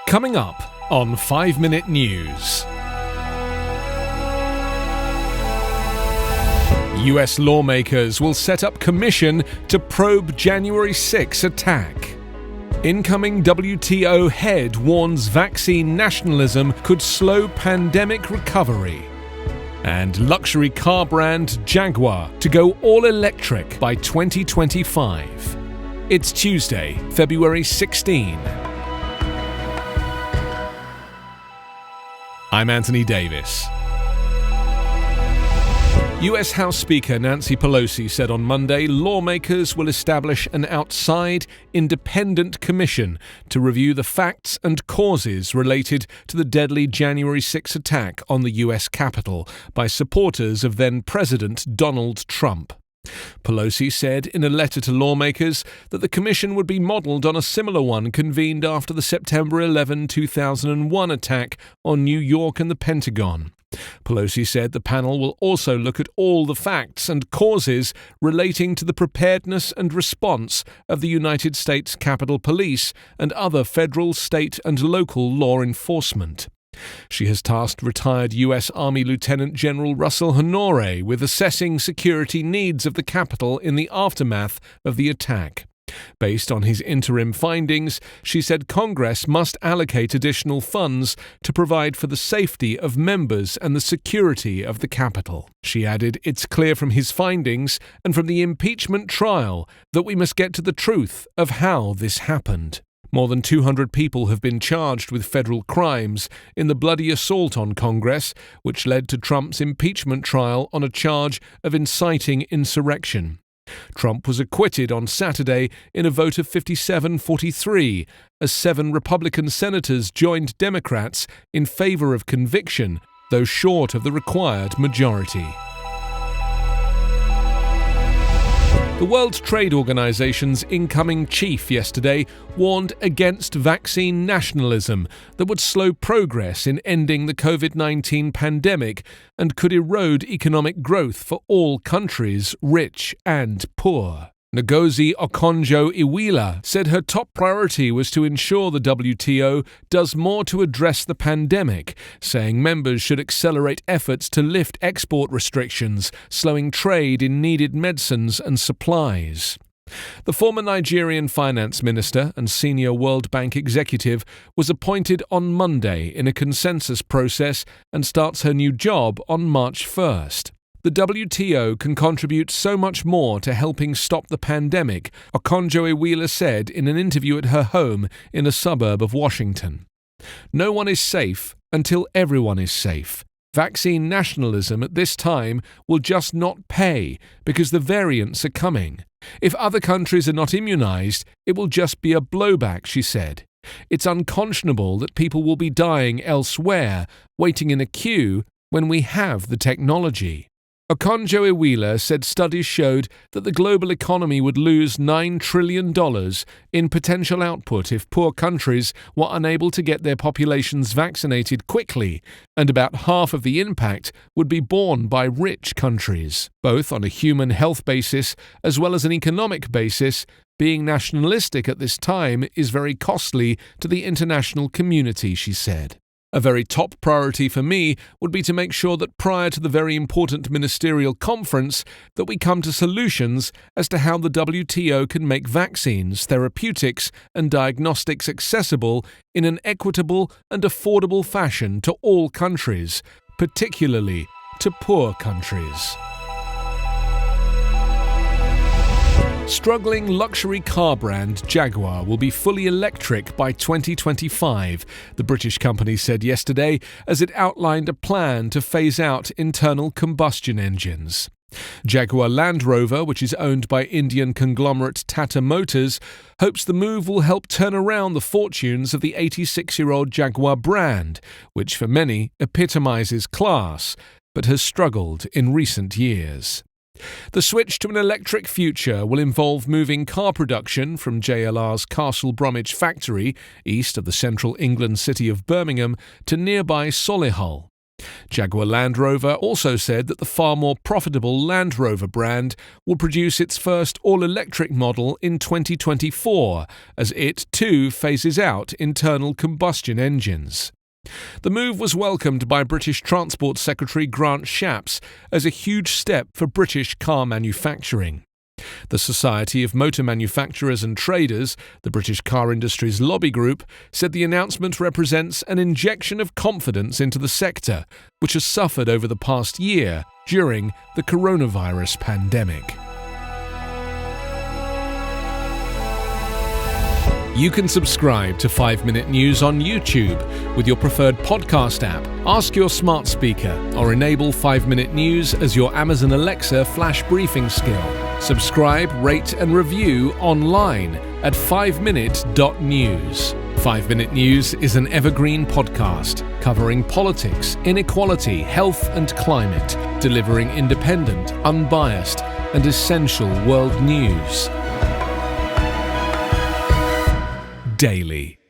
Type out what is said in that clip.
Coming up on 5 Minute News. US lawmakers will set up commission to probe January 6 attack. Incoming WTO head warns vaccine nationalism could slow pandemic recovery. And luxury car brand Jaguar to go all electric by 2025. It's Tuesday, February 16. I'm Anthony Davis. US House Speaker Nancy Pelosi said on Monday lawmakers will establish an outside, independent commission to review the facts and causes related to the deadly January 6 attack on the US Capitol by supporters of then-President Donald Trump. Pelosi said in a letter to lawmakers that the commission would be modelled on a similar one convened after the September 11, 2001 attack on New York and the Pentagon. Pelosi said the panel will also look at all the facts and causes relating to the preparedness and response of the United States Capitol Police and other federal, state and local law enforcement. She has tasked retired U.S. Army Lieutenant General Russell Honore with assessing security needs of the Capitol in the aftermath of the attack. Based on his interim findings, she said Congress must allocate additional funds to provide for the safety of members and the security of the Capitol. She added, "It's clear from his findings and from the impeachment trial that we must get to the truth of how this happened." More than 200 people have been charged with federal crimes in the bloody assault on Congress, which led to Trump's impeachment trial on a charge of inciting insurrection. Trump was acquitted on Saturday in a vote of 57-43, as 7 Republican senators joined Democrats in favor of conviction, though short of the required majority. The World Trade Organization's incoming chief yesterday warned against vaccine nationalism that would slow progress in ending the COVID-19 pandemic and could erode economic growth for all countries, rich and poor. Ngozi Okonjo-Iweala said her top priority was to ensure the WTO does more to address the pandemic, saying members should accelerate efforts to lift export restrictions, slowing trade in needed medicines and supplies. The former Nigerian finance minister and senior World Bank executive was appointed on Monday in a consensus process and starts her new job on March 1st. The WTO can contribute so much more to helping stop the pandemic, Okonjo-Iweala said in an interview at her home in a suburb of Washington. No one is safe until everyone is safe. Vaccine nationalism at this time will just not pay because the variants are coming. If other countries are not immunized, it will just be a blowback, she said. It's unconscionable that people will be dying elsewhere, waiting in a queue, when we have the technology. Okonjo-Iweala said studies showed that the global economy would lose $9 trillion in potential output if poor countries were unable to get their populations vaccinated quickly, and about half of the impact would be borne by rich countries. Both on a human health basis as well as an economic basis, being nationalistic at this time is very costly to the international community, she said. A very top priority for me would be to make sure that prior to the very important ministerial conference that we come to solutions as to how the WTO can make vaccines, therapeutics and diagnostics accessible in an equitable and affordable fashion to all countries, particularly to poor countries. Struggling luxury car brand Jaguar will be fully electric by 2025, the British company said yesterday as it outlined a plan to phase out internal combustion engines. Jaguar Land Rover, which is owned by Indian conglomerate Tata Motors, hopes the move will help turn around the fortunes of the 86-year-old Jaguar brand, which for many epitomizes class, but has struggled in recent years. The switch to an electric future will involve moving car production from JLR's Castle Bromwich factory, east of the central England city of Birmingham, to nearby Solihull. Jaguar Land Rover also said that the far more profitable Land Rover brand will produce its first all-electric model in 2024, as it too phases out internal combustion engines. The move was welcomed by British Transport Secretary Grant Shapps as a huge step for British car manufacturing. The Society of Motor Manufacturers and Traders, the British car industry's lobby group, said the announcement represents an injection of confidence into the sector, which has suffered over the past year during the coronavirus pandemic. You can subscribe to 5 Minute News on YouTube with your preferred podcast app. Ask your smart speaker or enable 5 Minute News as your Amazon Alexa flash briefing skill. Subscribe, rate and review online at 5minute.news. 5 Minute News is an Evergreen Podcast covering politics, inequality, health and climate, delivering independent, unbiased and essential world news daily.